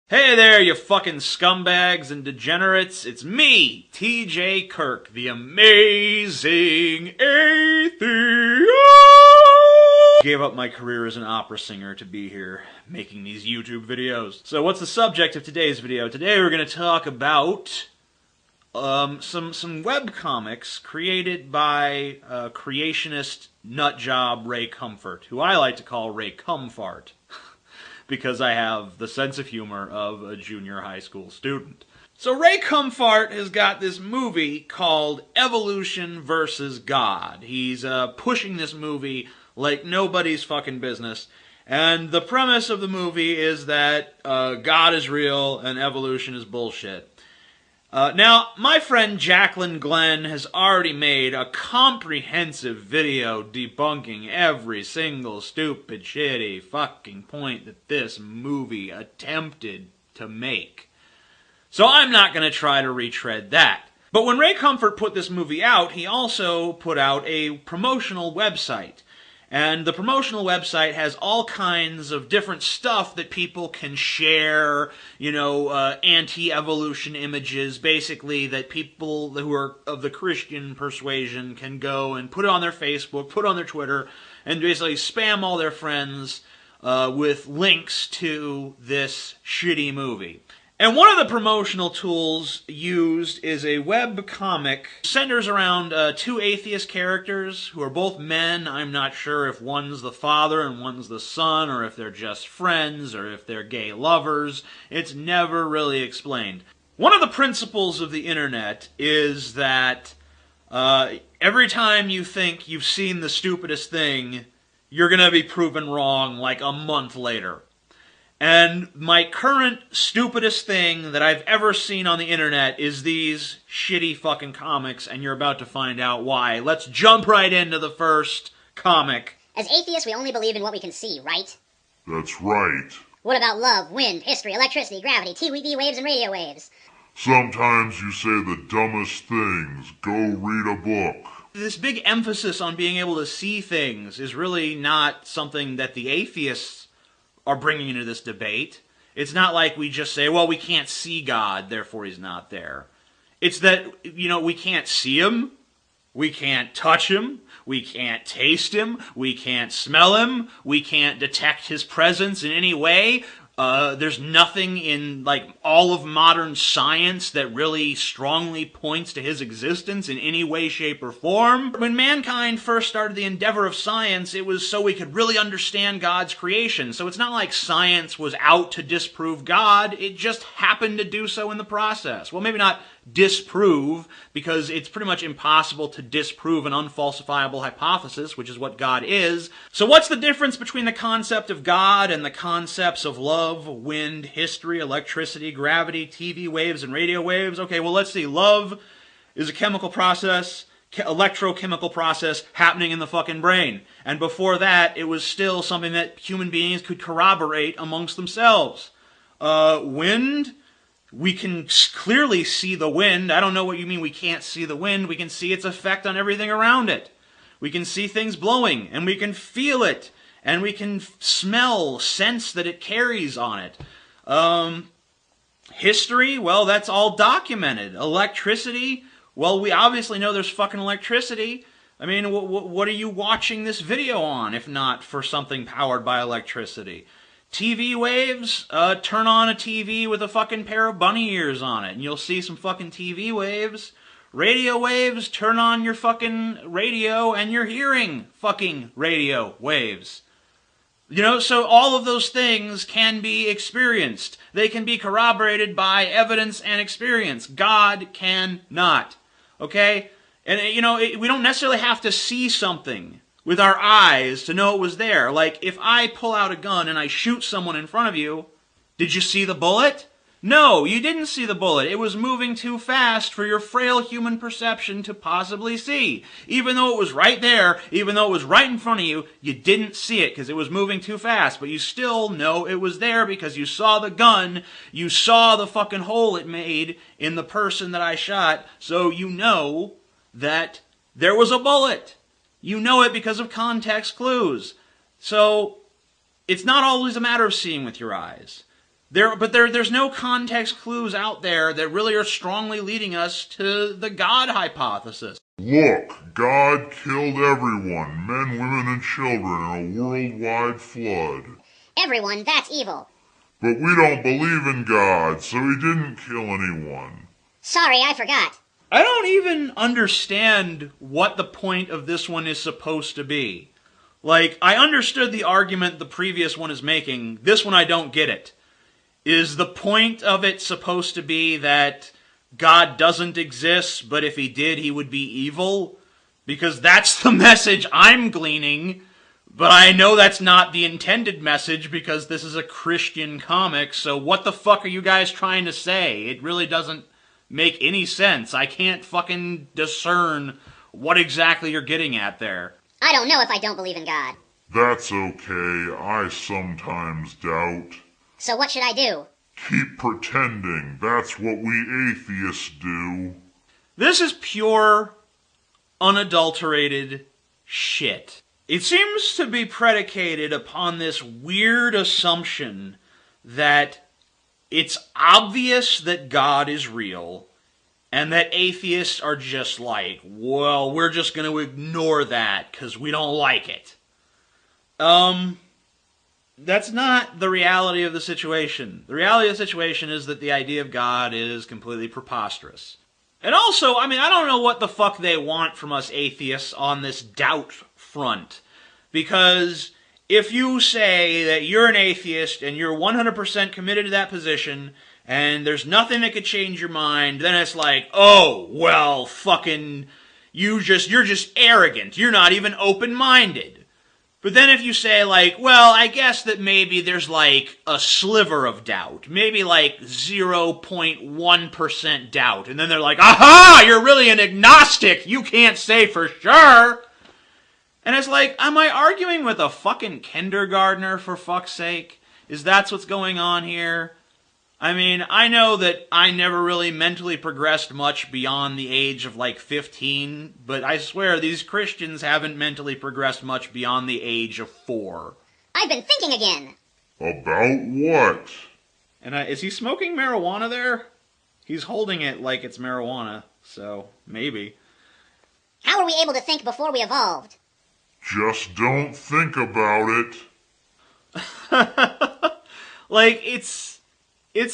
Hey there, you fucking scumbags and degenerates. It's me, TJ Kirk, the Amazing Atheist. Gave up my career as an opera singer to be here making these YouTube videos. So what's the subject of today's video? Today we're going to talk about some web comics created by creationist nutjob Ray Comfort, who I like to call Ray Cumfart, because I have the sense of humor of a junior high school student. So Ray Cumfart has got this movie called Evolution versus God. He's pushing this movie like nobody's fucking business. And the premise of the movie is that God is real and evolution is bullshit. Now, my friend Jacqueline Glenn has already made a comprehensive video debunking every single stupid, shitty fucking point that this movie attempted to make. So I'm not going to try to retread that. But when Ray Comfort put this movie out, he also put out a promotional website. And the promotional website has all kinds of different stuff that people can share, you know, anti-evolution images, basically, that people who are of the Christian persuasion can go and put it on their Facebook, put it on their Twitter, and basically spam all their friends with links to this shitty movie. And one of the promotional tools used is a web comic. Centers around two atheist characters who are both men. I'm not sure if one's the father and one's the son, or if they're just friends, or if they're gay lovers. It's never really explained. One of the principles of the internet is that every time you think you've seen the stupidest thing, you're going to be proven wrong like a month later. And my current stupidest thing that I've ever seen on the internet is these shitty fucking comics, and you're about to find out why. Let's jump right into the first comic. As atheists, we only believe in what we can see, right? That's right. What about love, wind, history, electricity, gravity, TV waves, and radio waves? Sometimes you say the dumbest things. Go read a book. This big emphasis on being able to see things is really not something that the atheists are bringing into this debate. It's not like we just say, well, we can't see God, therefore he's not there. It's that, you know, we can't see him, we can't touch him, we can't taste him, we can't smell him, we can't detect his presence in any way. There's nothing in, like, all of modern science that really strongly points to his existence in any way, shape, or form. When mankind first started the endeavor of science, it was so we could really understand God's creation. So it's not like science was out to disprove God, it just happened to do so in the process. Well, maybe not disprove, because it's pretty much impossible to disprove an unfalsifiable hypothesis, which is what God is. So what's the difference between the concept of God and the concepts of love, wind, history, electricity, gravity, TV waves, and radio waves? Okay, well, let's see. Love is a chemical process, electrochemical process happening in the fucking brain. And before that, it was still something that human beings could corroborate amongst themselves. Wind, we can clearly see the wind. I don't know what you mean we can't see the wind. We can see its effect on everything around it. We can see things blowing, and we can feel it, and we can smell, sense that it carries on it. History, well, that's all documented. Electricity, well, we obviously know there's fucking electricity. I mean, what are you watching this video on, if not for something powered by electricity? TV waves, turn on a TV with a fucking pair of bunny ears on it, and you'll see some fucking TV waves. Radio waves, turn on your fucking radio, and you're hearing fucking radio waves. You know, so all of those things can be experienced. They can be corroborated by evidence and experience. God cannot. Okay? And, you know, we don't necessarily have to see something with our eyes to know it was there. Like, if I pull out a gun and I shoot someone in front of you, did you see the bullet? No, you didn't see the bullet. It was moving too fast for your frail human perception to possibly see. Even though it was right there, even though it was right in front of you, you didn't see it because it was moving too fast. But you still know it was there because you saw the gun, you saw the fucking hole it made in the person that I shot, so you know that there was a bullet. You know it because of context clues. So, it's not always a matter of seeing with your eyes. There's no context clues out there that really are strongly leading us to the God hypothesis. Look, God killed everyone, men, women, and children, in a worldwide flood. Everyone, that's evil. But we don't believe in God, so he didn't kill anyone. Sorry, I forgot. I don't even understand what the point of this one is supposed to be. Like, I understood the argument the previous one is making. This one I don't get it. Is the point of it supposed to be that God doesn't exist, but if he did, he would be evil? Because that's the message I'm gleaning, but I know that's not the intended message because this is a Christian comic, so what the fuck are you guys trying to say? It really doesn't make any sense. I can't fucking discern what exactly you're getting at there. I don't know if I don't believe in God. That's okay, I sometimes doubt. So what should I do? Keep pretending, that's what we atheists do. This is pure, unadulterated shit. It seems to be predicated upon this weird assumption that it's obvious that God is real, and that atheists are just like, well, we're just going to ignore that because we don't like it. That's not the reality of the situation. The reality of the situation is that the idea of God is completely preposterous. And also, I mean, I don't know what the fuck they want from us atheists on this doubt front. Because if you say that you're an atheist and you're 100% committed to that position, and there's nothing that could change your mind, then it's like, oh, well, fucking, you're just arrogant. You're not even open-minded. But then if you say, like, well, I guess that maybe there's, like, a sliver of doubt. Maybe, like, 0.1% doubt. And then they're like, aha, you're really an agnostic. You can't say for sure. And it's like, am I arguing with a fucking kindergartner, for fuck's sake? Is that what's going on here? I mean, I know that I never really mentally progressed much beyond the age of like 15, but I swear these Christians haven't mentally progressed much beyond the age of 4. I've been thinking again. About what? And is he smoking marijuana there? He's holding it like it's marijuana, so maybe. How were we able to think before we evolved? Just don't think about it. Like, it's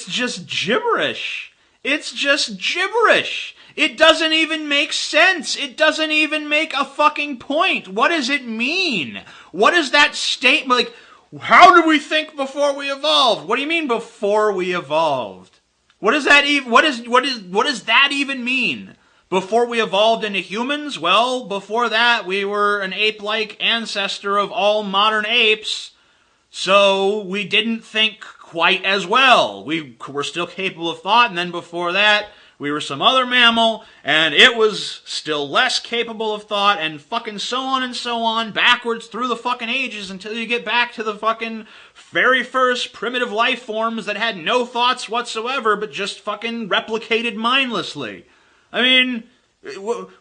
just gibberish. It's just gibberish. It doesn't even make sense. It doesn't even make a fucking point. What does it mean? What is that statement? Like, how do we think before we evolved? What do you mean before we evolved? What does that even, what does that even mean? Before we evolved into humans? Well, before that, we were an ape-like ancestor of all modern apes, so we didn't think quite as well. We were still capable of thought, and then before that, we were some other mammal, and it was still less capable of thought, and fucking so on, backwards through the fucking ages until you get back to the fucking very first primitive life forms that had no thoughts whatsoever, but just fucking replicated mindlessly. I mean,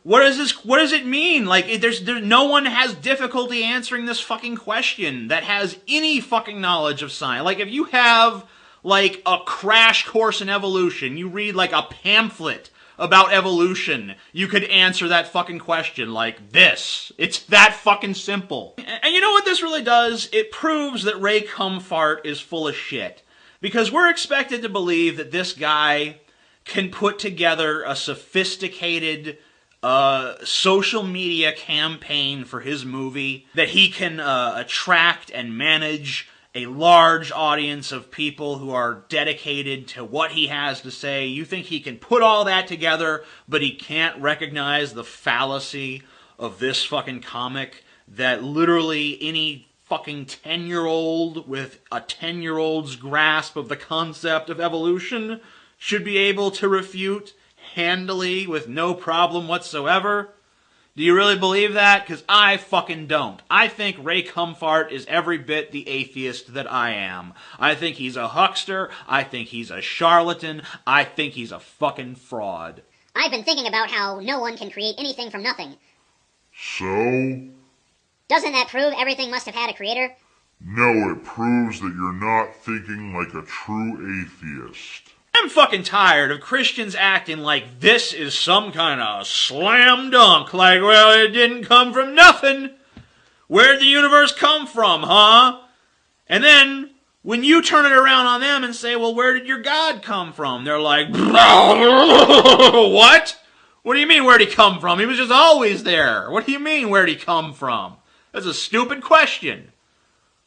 what does it mean? Like, no one has difficulty answering this fucking question that has any fucking knowledge of science. Like, if you have, like, a crash course in evolution, you read, like, a pamphlet about evolution, you could answer that fucking question like this. It's that fucking simple. And you know what this really does? It proves that Ray Comfort is full of shit. Because we're expected to believe that this guy can put together a sophisticated social media campaign for his movie, that he can attract and manage a large audience of people who are dedicated to what he has to say. You think he can put all that together, but he can't recognize the fallacy of this fucking comic, that literally any fucking 10-year-old with a 10-year-old's grasp of the concept of evolution should be able to refute handily with no problem whatsoever? Do you really believe that? Because I fucking don't. I think Ray Comfort is every bit the atheist that I am. I think he's a huckster. I think he's a charlatan. I think he's a fucking fraud. I've been thinking about how no one can create anything from nothing. So? Doesn't that prove everything must have had a creator? No, it proves that you're not thinking like a true atheist. I'm fucking tired of Christians acting like this is some kind of slam dunk. Like, well, it didn't come from nothing. Where'd the universe come from, huh? And then, when you turn it around on them and say, well, where did your God come from? They're like, what? What do you mean, where'd he come from? He was just always there. What do you mean, where'd he come from? That's a stupid question.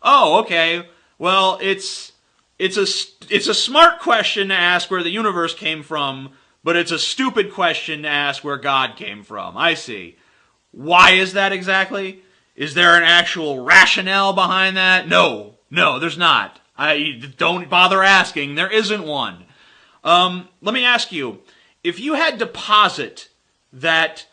Oh, okay. Well, it's a smart question to ask where the universe came from, but it's a stupid question to ask where God came from. I see. Why is that exactly? Is there an actual rationale behind that? No, there's not. Don't bother asking. There isn't one. Let me ask you, if you had to posit that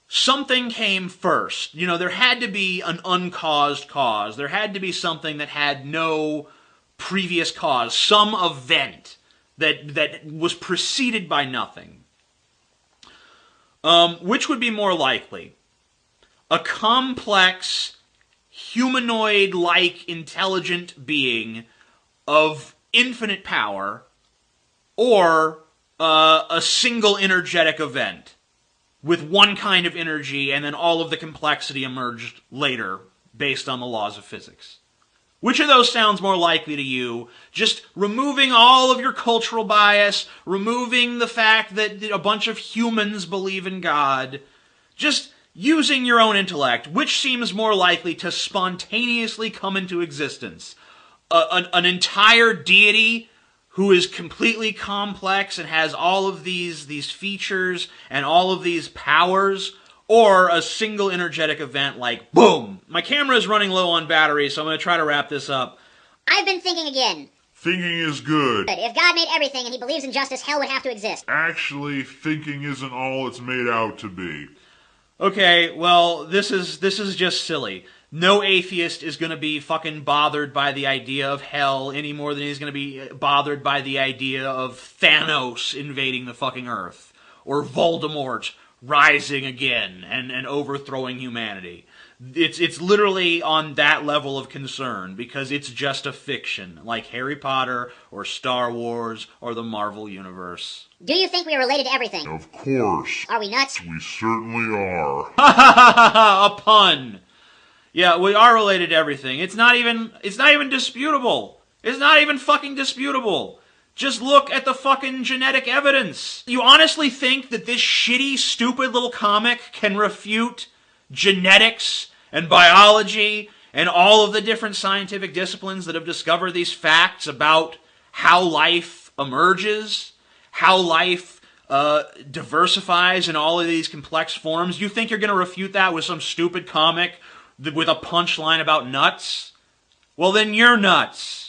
something came first, there had to be an uncaused cause. There had to be something that had no previous cause, some event that was preceded by nothing. Which would be more likely? A complex, humanoid-like, intelligent being of infinite power, or a single energetic event with one kind of energy and then all of the complexity emerged later based on the laws of physics? Which of those sounds more likely to you? Just removing all of your cultural bias, removing the fact that a bunch of humans believe in God, just using your own intellect, which seems more likely to spontaneously come into existence? An entire deity who is completely complex and has all of these features and all of these powers, or a single energetic event like boom? My camera is running low on battery, so I'm going to try to wrap this up. I've been thinking again. Thinking is good. If God made everything and he believes in justice, hell would have to exist. Actually, thinking isn't all it's made out to be. Okay, well, this is just silly. No atheist is going to be fucking bothered by the idea of hell any more than he's going to be bothered by the idea of Thanos invading the fucking Earth, or Voldemort rising again and overthrowing humanity. It's literally on that level of concern, because it's just a fiction, like Harry Potter, or Star Wars, or the Marvel Universe. Do you think we are related to everything? Of course. Are we nuts? We certainly are. A pun. Yeah, we are related to everything. It's not even disputable. It's not even fucking disputable. Just look at the fucking genetic evidence. You honestly think that this shitty, stupid little comic can refute genetics and biology and all of the different scientific disciplines that have discovered these facts about how life emerges, how life diversifies in all of these complex forms? You think you're going to refute that with some stupid comic with a punchline about nuts? Well, then you're nuts.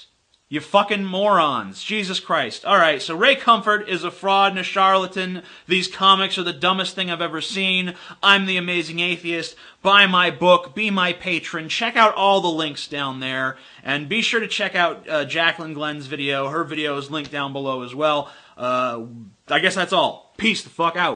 You fucking morons. Jesus Christ. Alright, so Ray Comfort is a fraud and a charlatan. These comics are the dumbest thing I've ever seen. I'm the Amazing Atheist. Buy my book. Be my patron. Check out all the links down there. And be sure to check out Jacqueline Glenn's video. Her video is linked down below as well. I guess that's all. Peace the fuck out.